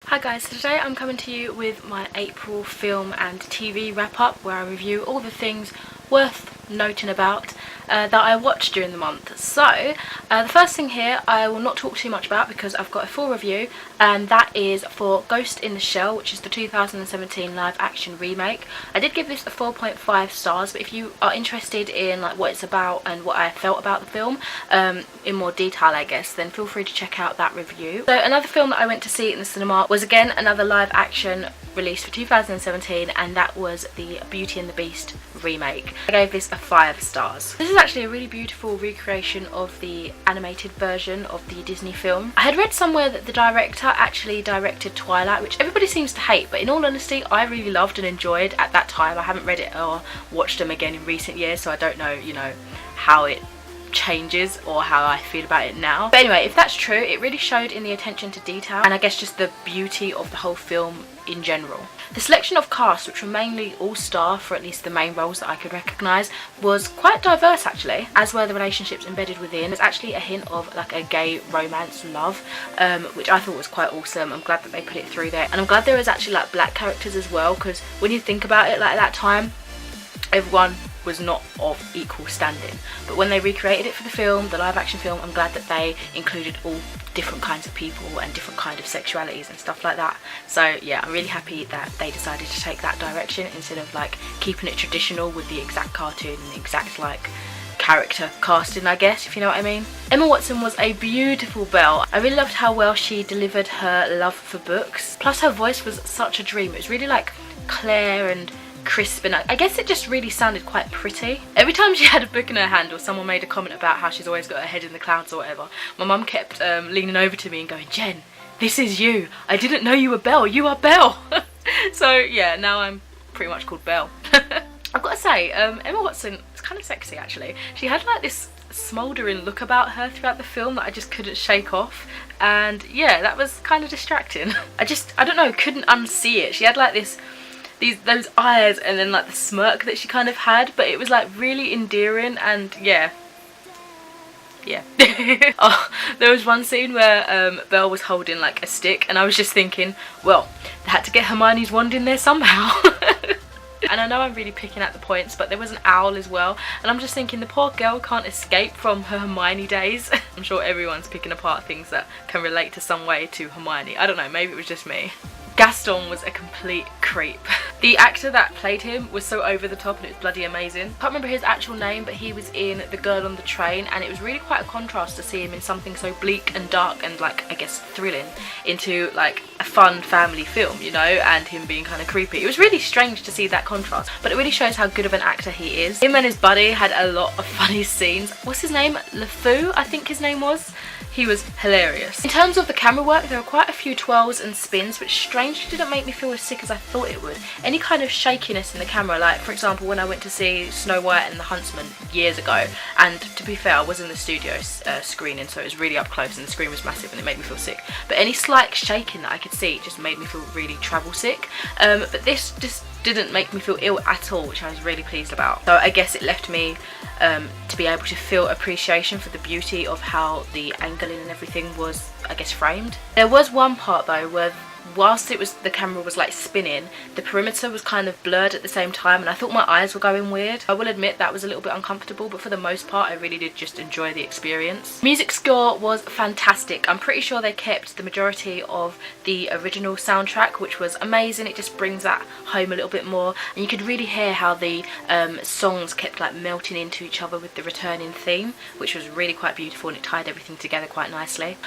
Hi guys, so today I'm coming to you with my April film and TV wrap up where I review all the things worth noting about that I watched during the month. So the first thing here I will not talk too much about because I've got a full review, and that is for Ghost in the Shell, which is the 2017 live action remake. I did give this a 4.5 stars, but if you are interested in like what it's about and what I felt about the film in more detail I guess, then feel free to check out that review. So another film that I went to see in the cinema was again another live action released for 2017, and that was the Beauty and the Beast remake. I gave this a 5 stars. This is actually a really beautiful recreation of the animated version of the Disney film. I had read somewhere that the director actually directed Twilight, which everybody seems to hate, but in all honesty I really loved and enjoyed at that time. I haven't read it or watched them again in recent years, so I don't know, you know, how it changes or how I feel about it now. But anyway, if that's true, it really showed in the attention to detail and I guess just the beauty of the whole film in general. The selection of cast, which were mainly all star for at least the main roles that I could recognise, was quite diverse actually, as were the relationships embedded within. There's actually a hint of like a gay romance love, which I thought was quite awesome. I'm glad that they put it through there, and I'm glad there was actually like black characters as well, because when you think about it, like at that time everyone was not of equal standing, but when they recreated it for the film, the live action film, I'm glad that they included all different kinds of people and different kind of sexualities and stuff like that. So yeah, I'm really happy that they decided to take that direction instead of like keeping it traditional with the exact cartoon and the exact like character casting, I guess, if you know what I mean. Emma Watson was a beautiful Belle. I really loved how well she delivered her love for books, plus her voice was such a dream. It was really like clear and crisp, and I guess it just really sounded quite pretty. Every time she had a book in her hand or someone made a comment about how she's always got her head in the clouds or whatever, my mum kept leaning over to me and going, "Jen, this is you. I didn't know you were Belle. You are Belle." So yeah, now I'm pretty much called Belle. I've got to say, Emma Watson is kind of sexy actually. She had like this smouldering look about her throughout the film that I just couldn't shake off, and yeah, that was kind of distracting. I don't know, couldn't unsee it. She had like those eyes and then like the smirk that she kind of had, but it was like really endearing, and yeah. Oh, there was one scene where Belle was holding like a stick, and I was just thinking, well, they had to get Hermione's wand in there somehow. And I know I'm really picking at the points, but there was an owl as well, and I'm just thinking the poor girl can't escape from her Hermione days. I'm sure everyone's picking apart things that can relate to some way to Hermione. I don't know, maybe it was just me. Gaston was a complete creep. The actor that played him was so over the top and it was bloody amazing. I can't remember his actual name, but he was in The Girl on the Train, and it was really quite a contrast to see him in something so bleak and dark and like, I guess, thrilling into like a fun family film, you know, and him being kind of creepy. It was really strange to see that contrast, but it really shows how good of an actor he is. Him and his buddy had a lot of funny scenes. What's his name? LeFou, I think his name was. He was hilarious. In terms of the camera work, there were quite a few twirls and spins, which strangely didn't make me feel as sick as I thought it would. Any kind of shakiness in the camera, like for example when I went to see Snow White and the Huntsman years ago, and to be fair I was in the studio screening, so it was really up close and the screen was massive and it made me feel sick, but any slight shaking that I could see just made me feel really travel sick, but this just didn't make me feel ill at all, which I was really pleased about. So I guess it left me to be able to feel appreciation for the beauty of how the angling and everything was, I guess, framed. There was one part though where whilst the camera was like spinning, the perimeter was kind of blurred at the same time, and I thought my eyes were going weird. I will admit that was a little bit uncomfortable, but for the most part I really did just enjoy the experience. Music score was fantastic. I'm pretty sure they kept the majority of the original soundtrack, which was amazing. It just brings that home a little bit more, and you could really hear how the songs kept like melting into each other with the returning theme, which was really quite beautiful, and it tied everything together quite nicely.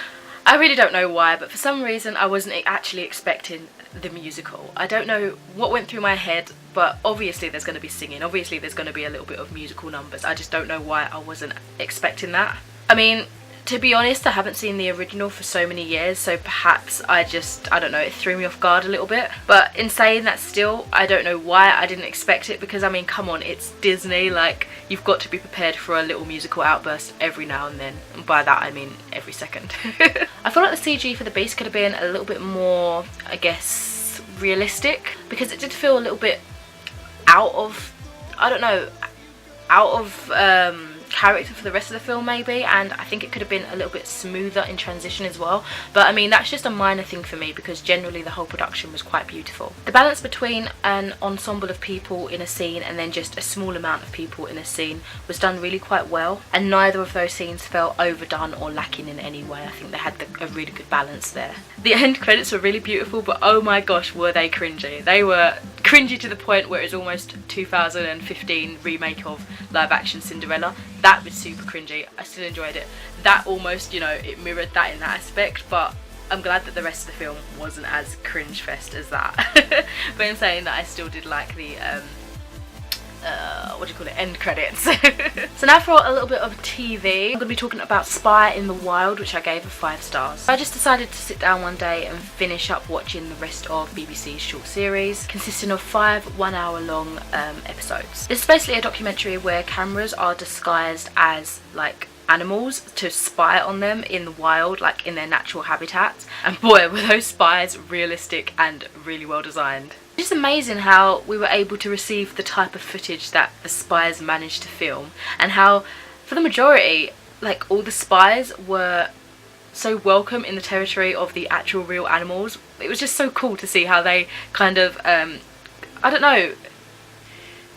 I really don't know why, but for some reason I wasn't actually expecting the musical. I don't know what went through my head, but obviously there's going to be singing, obviously there's going to be a little bit of musical numbers. I just don't know why I wasn't expecting that. I mean, to be honest, I haven't seen the original for so many years, so perhaps I don't know, it threw me off guard a little bit. But in saying that still, I don't know why I didn't expect it, because I mean, come on, it's Disney, like you've got to be prepared for a little musical outburst every now and then. And by that I mean every second. I feel like the CG for the Beast could have been a little bit more, I guess, realistic, because it did feel a little bit out of, I don't know, out of character for the rest of the film maybe, and I think it could have been a little bit smoother in transition as well, but I mean that's just a minor thing for me because generally the whole production was quite beautiful. The balance between an ensemble of people in a scene and then just a small amount of people in a scene was done really quite well, and neither of those scenes felt overdone or lacking in any way. I think they had a really good balance there. The end credits were really beautiful, but oh my gosh were they cringy. They were cringy to the point where it was almost 2015 remake of live action Cinderella. That was super cringy. I still enjoyed it. That almost, you know, it mirrored that in that aspect, but I'm glad that the rest of the film wasn't as cringe fest as that. But in saying that, I still did like the what do you call it, end credits. So now for a little bit of TV, I'm going to be talking about Spire in the Wild, which I gave 5 stars. I just decided to sit down one day and finish up watching the rest of BBC's short series, consisting of 5 1-hour-long episodes. It's basically a documentary where cameras are disguised as like animals to spy on them in the wild, like in their natural habitat, and boy were those spies realistic and really well designed. It's just amazing how we were able to receive the type of footage that the spies managed to film, and how for the majority like all the spies were so welcome in the territory of the actual real animals. It was just so cool to see how they kind of I don't know,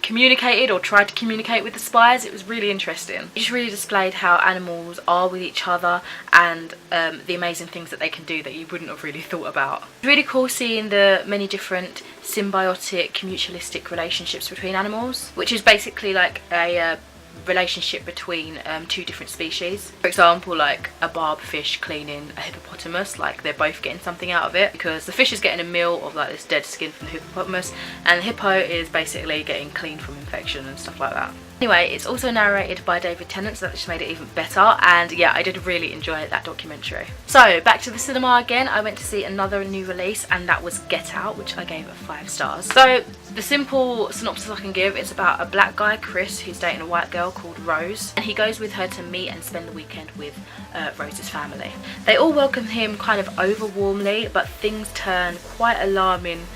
communicated or tried to communicate with the spies. It was really interesting. It just really displayed how animals are with each other and the amazing things that they can do that you wouldn't have really thought about. It's really cool seeing the many different symbiotic mutualistic relationships between animals, which is basically like a relationship between 2 different species. For example, like a barb fish cleaning a hippopotamus, like they're both getting something out of it because the fish is getting a meal of like this dead skin from the hippopotamus, and the hippo is basically getting clean from infection and stuff like that. Anyway, it's also narrated by David Tennant, so that just made it even better, and yeah, I did really enjoy that documentary. So back to the cinema again, I went to see another new release, and that was Get Out, which I gave 5 stars. So the simple synopsis I can give, it's about a black guy, Chris, who's dating a white girl called Rose, and he goes with her to meet and spend the weekend with Rose's family. They all welcome him kind of over warmly, but things turn quite alarming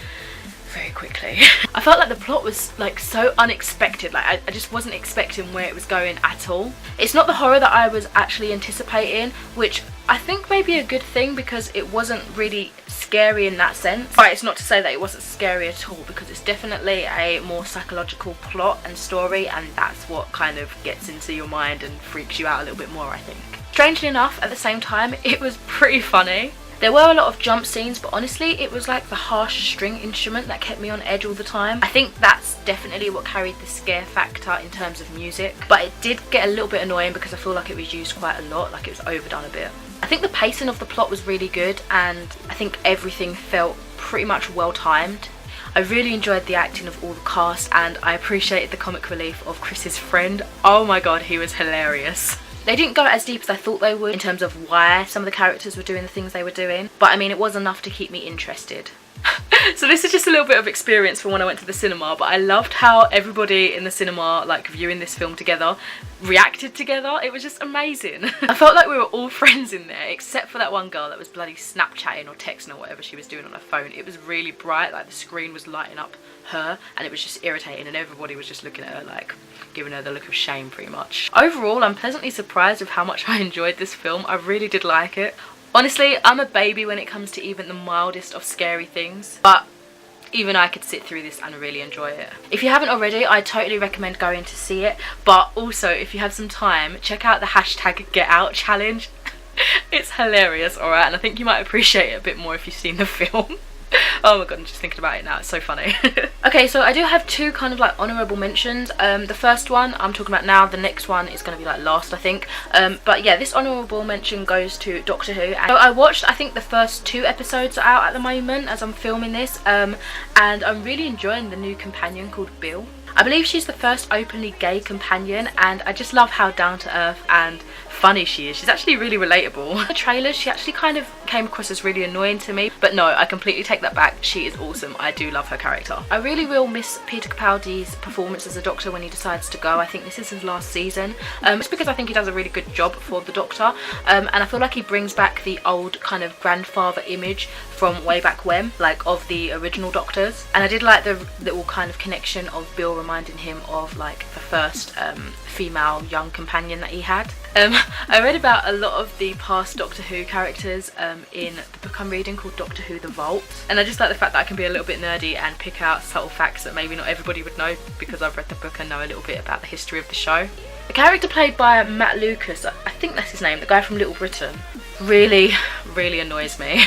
very quickly. I felt like the plot was like so unexpected, like I just wasn't expecting where it was going at all. It's not the horror that I was actually anticipating, which I think may be a good thing because it wasn't really scary in that sense. But it's not to say that it wasn't scary at all, because it's definitely a more psychological plot and story, and that's what kind of gets into your mind and freaks you out a little bit more, I think. Strangely enough, at the same time, it was pretty funny. There were a lot of jump scenes, but honestly it was like the harsh string instrument that kept me on edge all the time. I think that's definitely what carried the scare factor in terms of music, but it did get a little bit annoying because I feel like it was used quite a lot, like it was overdone a bit. I think the pacing of the plot was really good, and I think everything felt pretty much well timed. I really enjoyed the acting of all the cast, and I appreciated the comic relief of Chris's friend. Oh my god, he was hilarious. They didn't go as deep as I thought they would in terms of why some of the characters were doing the things they were doing, but I mean it was enough to keep me interested. So this is just a little bit of experience from when I went to the cinema, but I loved how everybody in the cinema, like viewing this film together, reacted together. It was just amazing. I felt like we were all friends in there, except for that one girl that was bloody Snapchatting or texting or whatever she was doing on her phone. It was really bright, like the screen was lighting up her, and it was just irritating, and everybody was just looking at her like giving her the look of shame pretty much. Overall, I'm pleasantly surprised with how much I enjoyed this film. I really did like it. Honestly, I'm a baby when it comes to even the mildest of scary things, but even I could sit through this and really enjoy it. If you haven't already, I totally recommend going to see it, but also if you have some time, check out the hashtag Get Out challenge. It's hilarious, alright, and I think you might appreciate it a bit more if you've seen the film. Oh my god, I'm just thinking about it now, it's so funny. Okay, so I do have 2 kind of like honourable mentions. The first one I'm talking about now, the next one is going to be like last, I think. But yeah, this honourable mention goes to Doctor Who. And so I watched, I think the first 2 episodes are out at the moment as I'm filming this, and I'm really enjoying the new companion called Bill. I believe she's the first openly gay companion, and I just love how down to earth and funny she is. She's actually really relatable. In the trailers, she actually kind of came across as really annoying to me, but no, I completely take that back. She is awesome. I do love her character. I really will miss Peter Capaldi's performance as a Doctor when he decides to go. I think this is his last season. It's because I think he does a really good job for the Doctor, and I feel like he brings back the old kind of grandfather image from way back when, like of the original Doctors. And I did like the little kind of connection of Bill reminding him of like the first female young companion that he had. I read about a lot of the past Doctor Who characters in the book I'm reading called Doctor Who The Vault, and I just like the fact that I can be a little bit nerdy and pick out subtle facts that maybe not everybody would know because I've read the book and know a little bit about the history of the show. The character played by Matt Lucas, I think that's his name, the guy from Little Britain, really annoys me.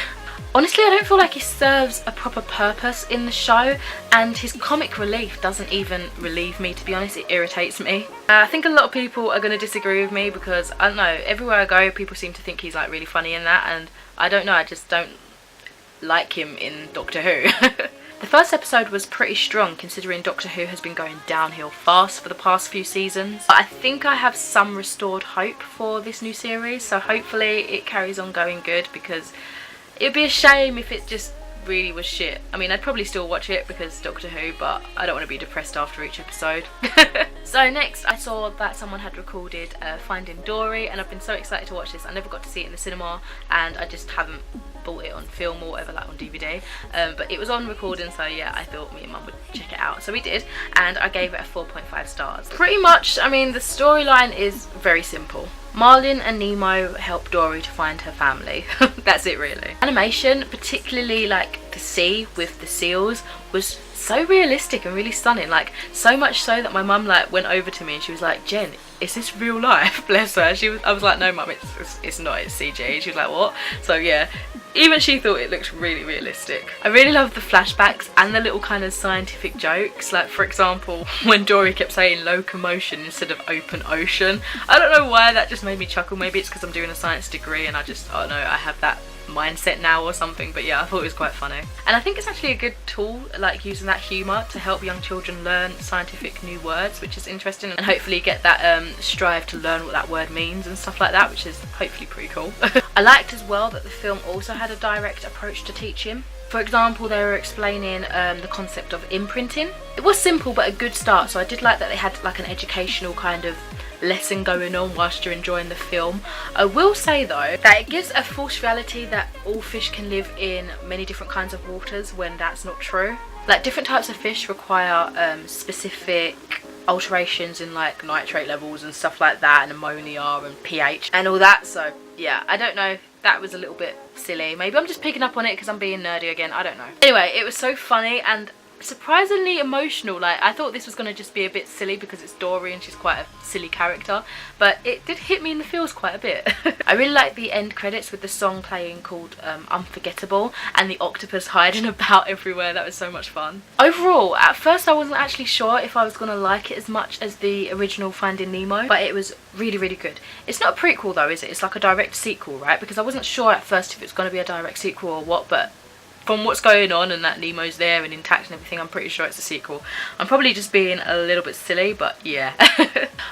Honestly, I don't feel like he serves a proper purpose in the show, and his comic relief doesn't even relieve me, to be honest. It irritates me. I think a lot of people are going to disagree with me because, I don't know, everywhere I go people seem to think he's like really funny in that, and I don't know, I just don't like him in Doctor Who. The first episode was pretty strong considering Doctor Who has been going downhill fast for the past few seasons. But I think I have some restored hope for this new series, so hopefully it carries on going good, because it'd be a shame if it just really was shit. I mean, I'd probably still watch it because Doctor Who, but I don't want to be depressed after each episode. So next I saw that someone had recorded Finding Dory, and I've been so excited to watch this. I never got to see it in the cinema and I just haven't bought it on film or whatever, like on DVD, but it was on recording, so yeah, I thought me and mum would check it out, so we did, and I gave it a 4.5 stars. Pretty much, I mean, the storyline is very simple. Marlin and Nemo help Dory to find her family. That's it really. Animation, particularly like the sea with the seals, was so realistic and really stunning, like so much so that my mum like went over to me and she was like, "Jen, is this real life?" Bless her. I was like, "No mum, it's not, it's CG." She was like, "What?" So yeah, even she thought it looked really realistic. I really love the flashbacks and the little kind of scientific jokes, like for example when Dory kept saying locomotion instead of open ocean. I don't know why, that just made me chuckle. Maybe it's because I'm doing a science degree and I don't know, I have that mindset now or something, but yeah, I thought it was quite funny. And I think it's actually a good tool, like using that humour to help young children learn scientific new words, which is interesting, and hopefully get that strive to learn what that word means and stuff like that, which is hopefully pretty cool. I liked as well that the film also had a direct approach to teaching. For example, they were explaining the concept of imprinting. It was simple but a good start, so I did like that they had like an educational kind of lesson going on whilst you're enjoying the film. I will say though that it gives a false reality that all fish can live in many different kinds of waters, when that's not true. Like different types of fish require specific alterations in like nitrate levels and stuff like that, and ammonia and pH and all that, so yeah, I don't know, that was a little bit silly. Maybe I'm just picking up on it because I'm being nerdy again, I don't know. Anyway, it was so funny and surprisingly emotional. Like I thought this was going to just be a bit silly because it's Dory and she's quite a silly character, but it did hit me in the feels quite a bit. I really like the end credits with the song playing called Unforgettable, and the octopus hiding about everywhere. That was so much fun. Overall, at first I wasn't actually sure if I was going to like it as much as the original Finding Nemo, but it was really good. It's not a prequel though, is it? It's like a direct sequel, right? Because I wasn't sure at first if it's going to be a direct sequel or what, but from what's going on and that Nemo's there and intact and everything, I'm pretty sure it's a sequel. I'm probably just being a little bit silly, but yeah.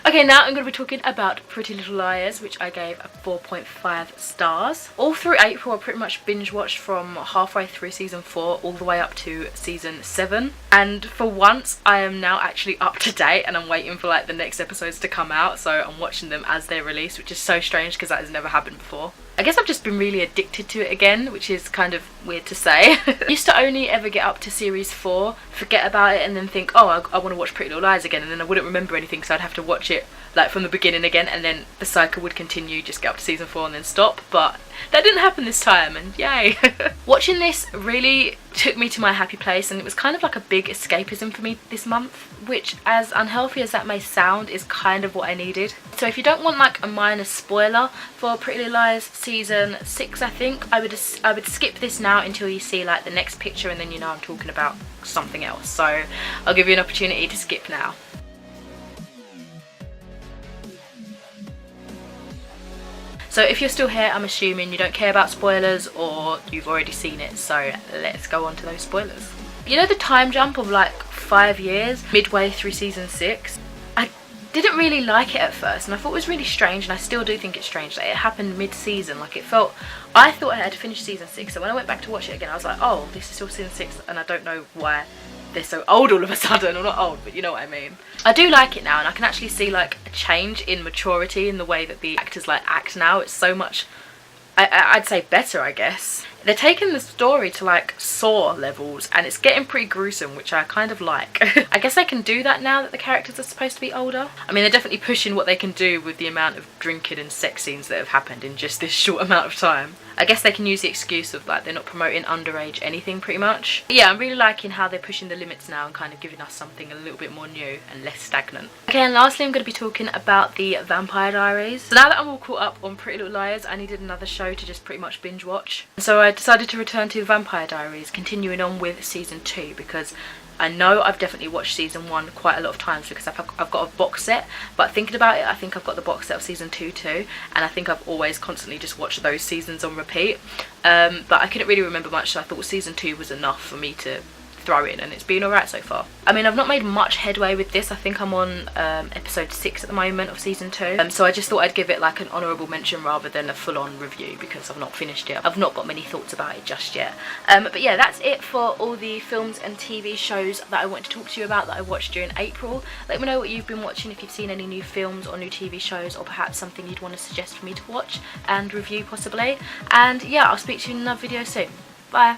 Okay, now I'm going to be talking about Pretty Little Liars, which I gave a 4.5 stars. All through April I pretty much binge watched from halfway through season 4 all the way up to season 7, and for once I am now actually up to date and I'm waiting for like the next episodes to come out, so I'm watching them as they're released, which is so strange because that has never happened before. I guess I've just been really addicted to it again, which is kind of weird to say. I used to only ever get up to series 4, forget about it, and then think, oh, I want to watch Pretty Little Liars again, and then I wouldn't remember anything, so I'd have to watch it like from the beginning again, and then the cycle would continue, just get up to season 4 and then stop. But that didn't happen this time, and yay. Watching this really took me to my happy place, and it was kind of like a big escapism for me this month, which, as unhealthy as that may sound, is kind of what I needed. So if you don't want like a minor spoiler for Pretty Little Liars season 6, I think I would skip this now until you see like the next picture, and then you know I'm talking about something else, so I'll give you an opportunity to skip now. So if you're still here, I'm assuming you don't care about spoilers or you've already seen it, so let's go on to those spoilers. You know the time jump of like 5 years midway through season 6? I didn't really like it at first, and I thought it was really strange, and I still do think it's strange that it happened mid-season. Like, I thought I had finished season 6, so when I went back to watch it again I was like, oh, this is still season 6, and I don't know why they're so old all of a sudden. Or not old, but you know what I mean. I do like it now, and I can actually see like a change in maturity in the way that the actors like act now. It's so much, I'd say, better, I guess. They're taking the story to like Saw levels, and it's getting pretty gruesome, which I kind of like. I guess they can do that now that the characters are supposed to be older. I mean, they're definitely pushing what they can do with the amount of drinking and sex scenes that have happened in just this short amount of time. I guess they can use the excuse of like they're not promoting underage anything, pretty much. But yeah, I'm really liking how they're pushing the limits now and kind of giving us something a little bit more new and less stagnant. Okay, and lastly I'm going to be talking about the Vampire Diaries. So now that I'm all caught up on Pretty Little Liars, I needed another show to just pretty much binge watch. So I decided to return to Vampire Diaries, continuing on with season 2, because I know I've definitely watched season 1 quite a lot of times because I've got a box set, but thinking about it, I think I've got the box set of season 2 too, and I think I've always constantly just watched those seasons on repeat. But I couldn't really remember much, so I thought season 2 was enough for me to throw in, and it's been alright so far. I mean, I've not made much headway with this. I think I'm on episode 6 at the moment of season 2, so I just thought I'd give it like an honourable mention rather than a full-on review because I've not finished it. I've not got many thoughts about it just yet. But yeah, that's it for all the films and TV shows that I wanted to talk to you about that I watched during April. Let me know what you've been watching, if you've seen any new films or new TV shows, or perhaps something you'd want to suggest for me to watch and review possibly. And yeah, I'll speak to you in another video soon. Bye.